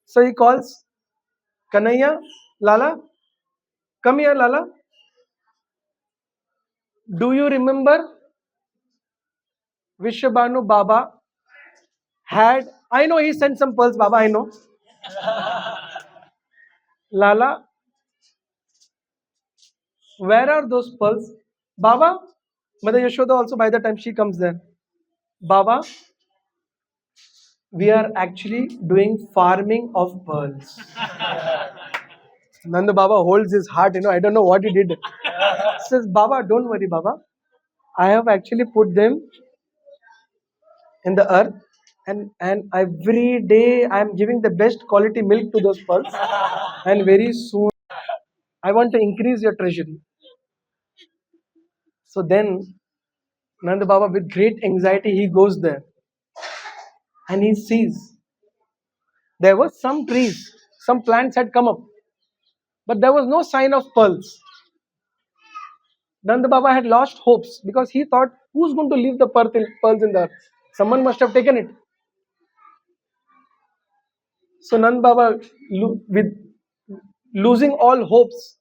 So he calls Kanaya, Lala, come here, Lala. Do you remember Vishwabhanu Baba had, I know he sent some pearls, Baba, I know. Lala, where are those pearls? Baba, Mother Yashoda also by the time she comes there. Baba, we are actually doing farming of pearls. Nanda Baba holds his heart, I don't know what he did. Says, Baba, don't worry, Baba. I have actually put them in the earth, and every day I am giving the best quality milk to those pearls, and very soon I want to increase your treasury. So then Nanda Baba, with great anxiety, he goes there and he sees there were some trees, some plants had come up, but there was no sign of pearls. Nanda Baba had lost hopes because he thought, who's going to leave the pearls in the earth? Someone must have taken it. So Nanda Baba, with losing all hopes,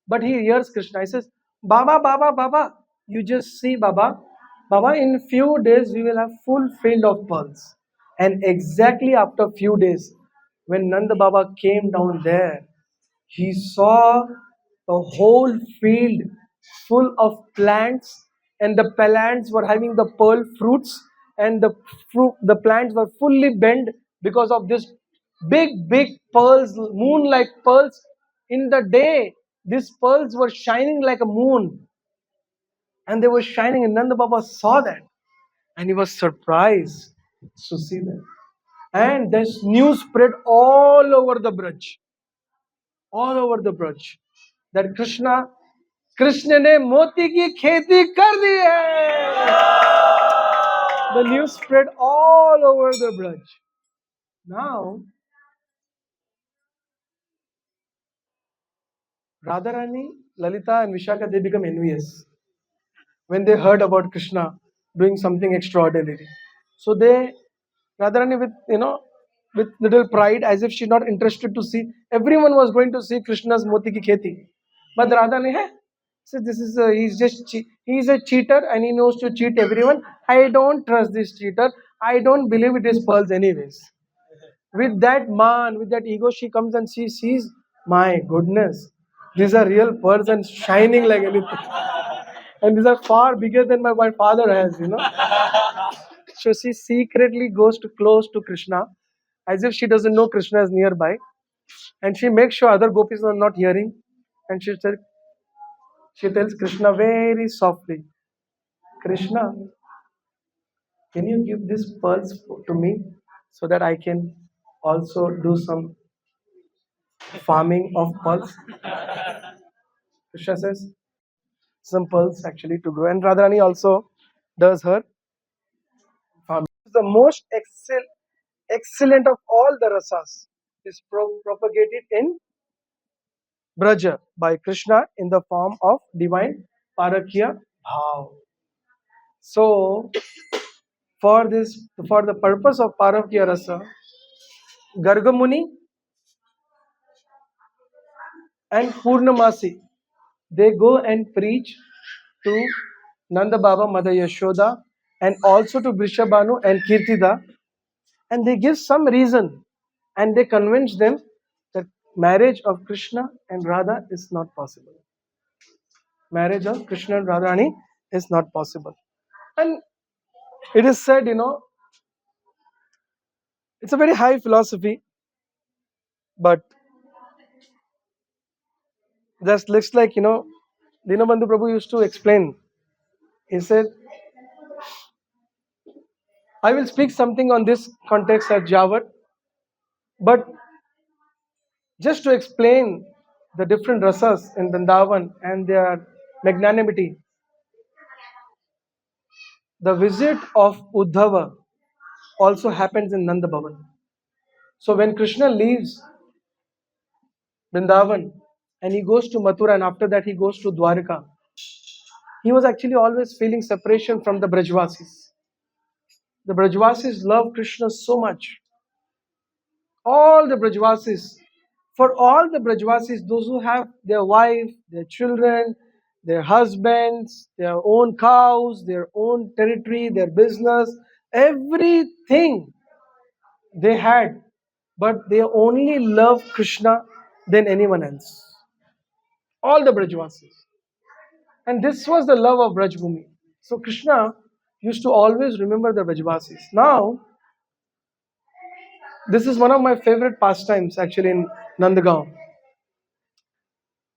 but he hears Krishna. He says, Baba, Baba, Baba, you just see, Baba. Baba, in few days we will have full field of pearls. And exactly after few days, when Nanda Baba came down there, he saw the whole field full of plants, and the plants were having the pearl fruits, and the plants were fully bent because of this big pearls, moon-like pearls. In the day, these pearls were shining like a moon, and they were shining, and Nanda Baba saw that, and he was surprised to see that. And this news spread all over the Braj, that Krishna ने मोती की खेती कर दी है. The news spread all over the Braj. Now, Radharani, Lalita and Vishaka, they become envious when they heard about Krishna doing something extraordinary. So Radharani with little pride, as if she's not interested to see. Everyone was going to see Krishna's Moti ki kheti. But Radharani, so he's a cheater and he knows to cheat everyone. I don't trust this cheater. I don't believe it is pearls anyways. With that man, with that ego, she comes and she sees, my goodness, these are real pearls and shining like anything. And these are far bigger than my father has, So she secretly goes to close to Krishna, as if she doesn't know Krishna is nearby, and she makes sure other gopis are not hearing, and she tells Krishna very softly, Krishna, can you give this pearls to me so that I can also do some farming of pearls? Krishna says, some pearls actually to grow, and Radharani also does her farming. The most excellent of all the rasas is propagated in Braja by Krishna in the form of divine Parakya Bhav. So, for the purpose of Parakya Rasa, Gargamuni and Purnamasi, they go and preach to Nanda Baba, Mother Yashoda, and also to Vrishabhanu and Kirtida, and they give some reason, and they convince them that marriage of Krishna and Radha is not possible. Marriage of Krishna and Radharani is not possible. And it is said, it's a very high philosophy, but just looks like, Dinabandhu Prabhu used to explain. He said, I will speak something on this context at Jawar, but just to explain the different rasas in Vrindavan and their magnanimity, the visit of Uddhava also happens in Nanda Bhavan. So when Krishna leaves Vrindavan and he goes to Mathura, and after that he goes to Dwarka, he was actually always feeling separation from the Brajvasis. The Brajvasis love Krishna so much. All the Brajvasis, for all the Brajvasis, those who have their wife, their children, their husbands, their own cows, their own territory, their business, everything they had, but they only love Krishna than anyone else. All the Brajvasis. And this was the love of Brajbhumi. So Krishna used to always remember the Brajvasis. Now, this is one of my favorite pastimes actually in Nandagaon.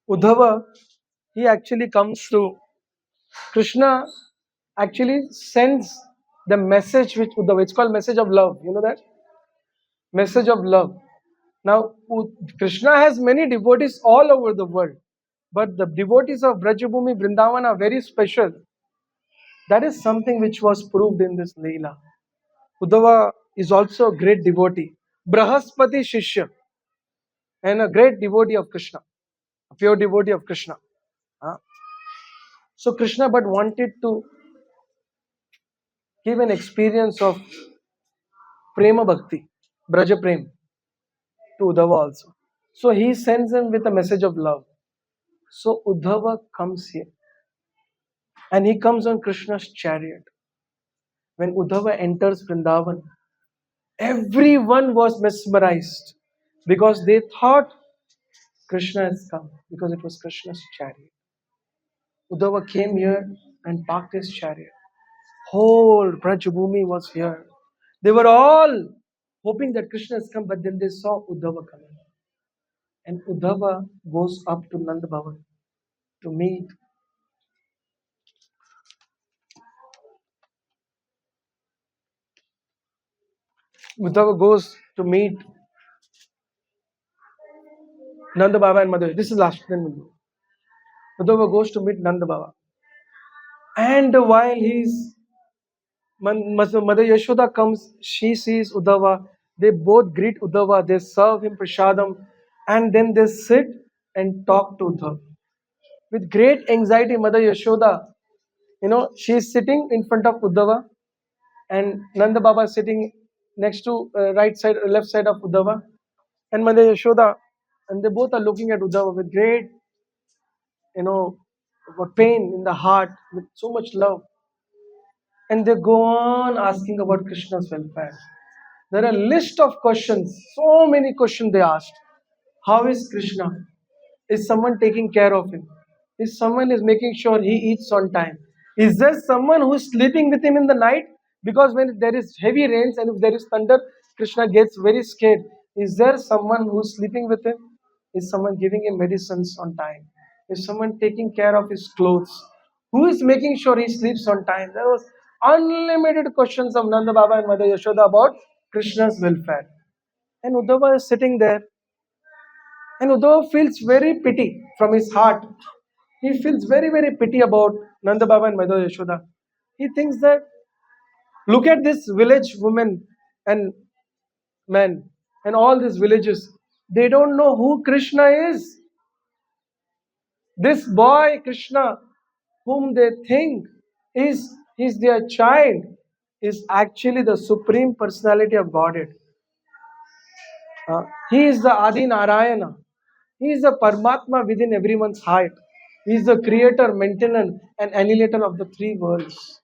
Uddhava, he actually comes to Krishna, actually sends the message which Uddhava, it's called message of love. You know that? Message of love. Now, Krishna has many devotees all over the world, but the devotees of Brajabhumi Vrindavan are very special. That is something which was proved in this Leela. Uddhava is also a great devotee, Brahaspati Shishya, and a great devotee of Krishna, a pure devotee of Krishna. So Krishna but wanted to give an experience of Prema Bhakti, Braja Prem, to Uddhava also. So he sends him with a message of love. So Uddhava comes here and he comes on Krishna's chariot. When Uddhava enters Vrindavan, everyone was mesmerized because they thought Krishna has come, because it was Krishna's chariot. Uddhava came here and parked his chariot. Whole Brajabhumi was here. They were all hoping that Krishna has come, but then they saw Uddhava coming. And Uddhava goes up to Nanda Bhavan to meet. Uddhava goes to meet Nanda Baba and Mother. This is last, then we'll do. Uddhava goes to meet Nanda Baba. And while Mother Yashoda comes, she sees Uddhava. They both greet Uddhava. They serve him prasadam. And then they sit and talk to Uddhava. With great anxiety, Mother Yashoda, she is sitting in front of Uddhava. And Nanda Baba is sitting next to left side of Uddhava. And Mother Yashoda, and they both are looking at Uddhava with great, pain in the heart, with so much love. And they go on asking about Krishna's welfare. There are a list of questions, so many questions they asked. How is Krishna? Is someone taking care of him? Is someone is making sure he eats on time? Is there someone who is sleeping with him in the night? Because when there is heavy rains and if there is thunder, Krishna gets very scared. Is there someone who's sleeping with him? Is someone giving him medicines on time? Is someone taking care of his clothes? Who is making sure he sleeps on time? There was unlimited questions of Nanda Baba and Mother Yashoda about Krishna's welfare. And Uddhava is sitting there, and Uddhava feels very pity from his heart. He feels very, very pity about Nanda Baba and Mother Yashoda. He thinks that, look at this village women and men and all these villages. They don't know who Krishna is. This boy Krishna, whom they think is their child, is actually the supreme personality of Godhead. He is the Adi Narayana. He is the Paramatma within everyone's heart. He is the creator, maintainer, and annihilator of the three worlds.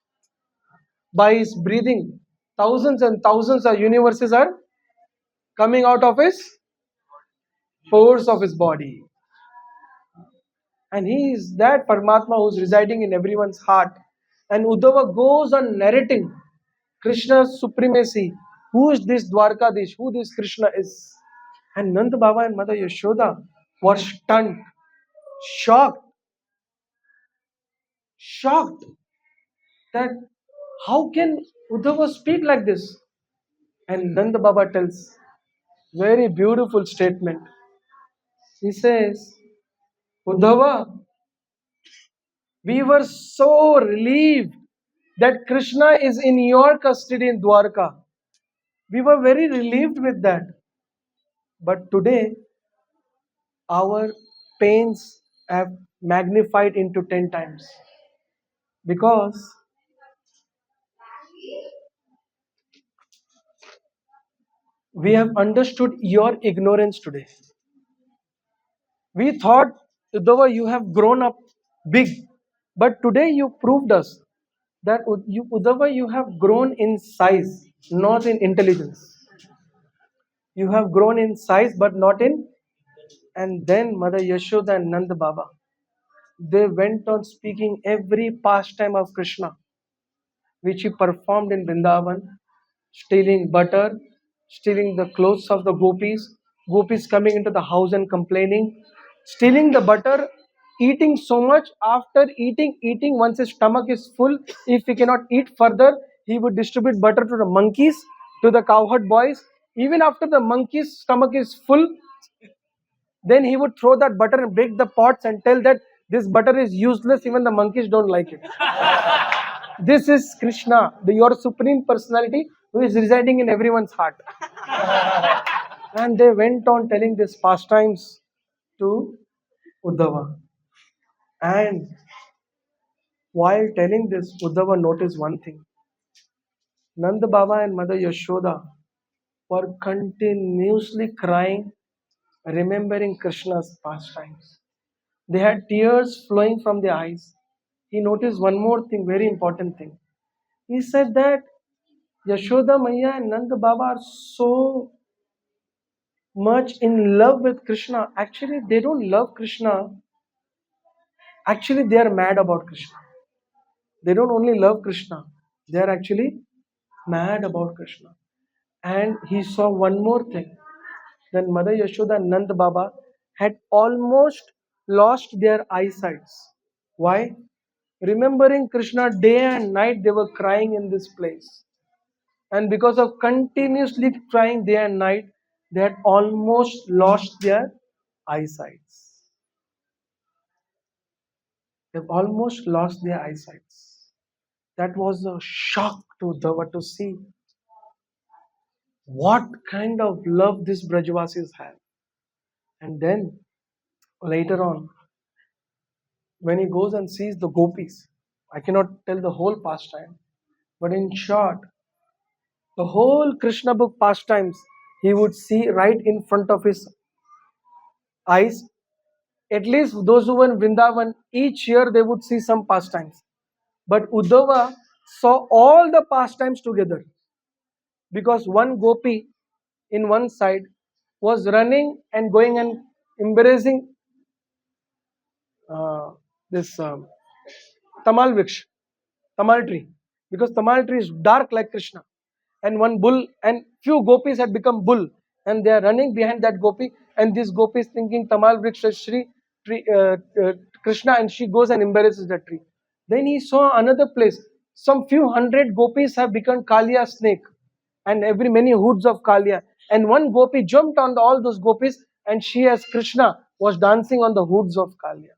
By his breathing, thousands and thousands of universes are coming out of his pores of his body. And he is that Paramatma who is residing in everyone's heart. And Uddhava goes on narrating Krishna's supremacy. Who is this Dwarkadish? Who this Krishna is? And Nanda Baba and Mother Yashoda were stunned, shocked, shocked that how can Uddhava speak like this? And Nanda Baba tells very beautiful statement. He says, Uddhava, we were so relieved that Krishna is in your custody in Dwarka. We were very relieved with that. But today, our pains have magnified into 10 times. Because we have understood your ignorance today. We thought, Uddhava, you have grown up big. But today you proved us that Uddhava, you have grown in size, not in intelligence. You have grown in size, but not in. And then Mother Yashoda and Nanda Baba, they went on speaking every pastime of Krishna, which he performed in Vrindavan, stealing butter, stealing the clothes of the gopis, gopis coming into the house and complaining, stealing the butter, eating so much. After eating, once his stomach is full, if he cannot eat further, he would distribute butter to the monkeys, to the cowherd boys. Even after the monkey's stomach is full, then he would throw that butter and break the pots and tell that this butter is useless, even the monkeys don't like it. This is Krishna, your supreme personality who is residing in everyone's heart. And they went on telling these pastimes to Uddhava. And while telling this, Uddhava noticed one thing. Nanda Baba and Mother Yashoda were continuously crying, remembering Krishna's pastimes. They had tears flowing from their eyes. He noticed one more thing, very important thing. He said that Yashoda Maya and Nanda Baba are so much in love with Krishna. Actually, they don't love Krishna. Actually, they are mad about Krishna. They don't only love Krishna, they are actually mad about Krishna. And he saw one more thing. Then Mother Yashoda and Nanda Baba had almost lost their eyesights. Why? Remembering Krishna day and night, they were crying in this place. And because of continuously crying day and night, they had almost lost their eyesights. They've almost lost their eyesights. That was a shock to Uddhava to see what kind of love these Brajvasis have. And then later on, when he goes and sees the gopis, I cannot tell the whole pastime, but in short, the whole Krishna book pastimes he would see right in front of his eyes. At least those who were in Vrindavan, each year they would see some pastimes. But Uddhava saw all the pastimes together, because one gopi in one side was running and going and embracing this tamal tree. because tamal tree is dark like Krishna. And one bull and few gopis had become bull, and they are running behind that gopi, and this gopi is thinking tamal vriksha Shri tree, Krishna, and she goes and embarrasses the tree. Then he saw another place. Some few hundred gopis have become Kalia snake, and every many hoods of Kalia. And one gopi jumped on all those gopis, and she as Krishna was dancing on the hoods of Kalia.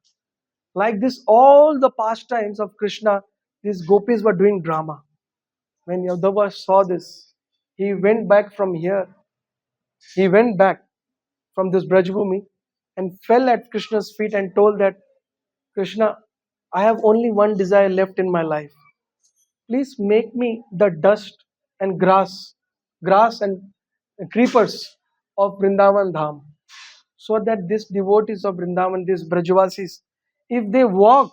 Like this, all the pastimes of Krishna, these gopis were doing drama. When Yadava saw this, he went back from here. He went back from this Brajbhumi and fell at Krishna's feet and told that, Krishna, I have only one desire left in my life. Please make me the dust and grass and creepers of Vrindavan Dham, so that these devotees of Vrindavan, these Brajvasis, if they walk,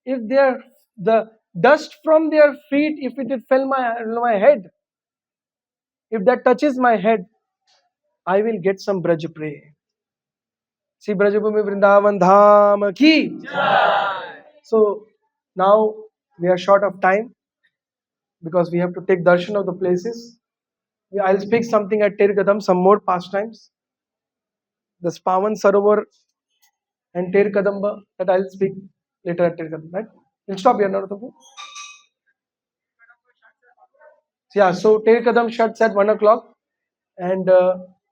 if they are the dust from their feet, if it fell my head, if that touches my head, I will get some Braj pray. See Brajabhumi Vrindavan Dham ki. So now we are short of time because we have to take darshan of the places. I'll speak something at Tirgadam, some more pastimes. The Spavan Sarovar and Ter Kadamba, that I'll speak later at Tirgadam. Right? We'll stop here now. Yeah, so Ter Kadam shuts at 1 o'clock, and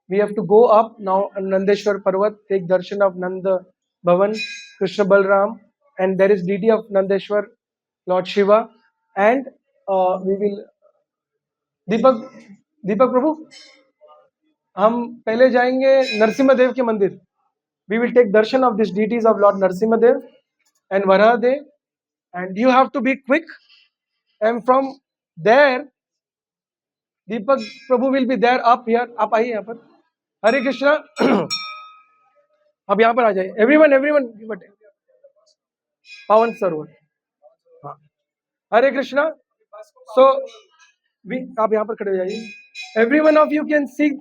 we have to go up now on Nandeshwar Parvat, take darshan of Nanda Bhavan, Krishna Balram, and there is deity of Nandeshwar, Lord Shiva, and we will दीपक दीपक प्रभु हम पहले जाएंगे नरसिम्हा के मंदिर. We will take darshan of these deities of Lord Narasimhadev and Varahadev, and you have to be quick. And from there, Deepak Prabhu will be there up here. आप आइए यहाँ पर. हरे कृष्णा. आप यहाँ पर आ जाइए. Everyone, पावन सरोवर. हाँ. हरे कृष्णा. So, आप यहाँ पर खड़े हो जाइए. Every one of you can see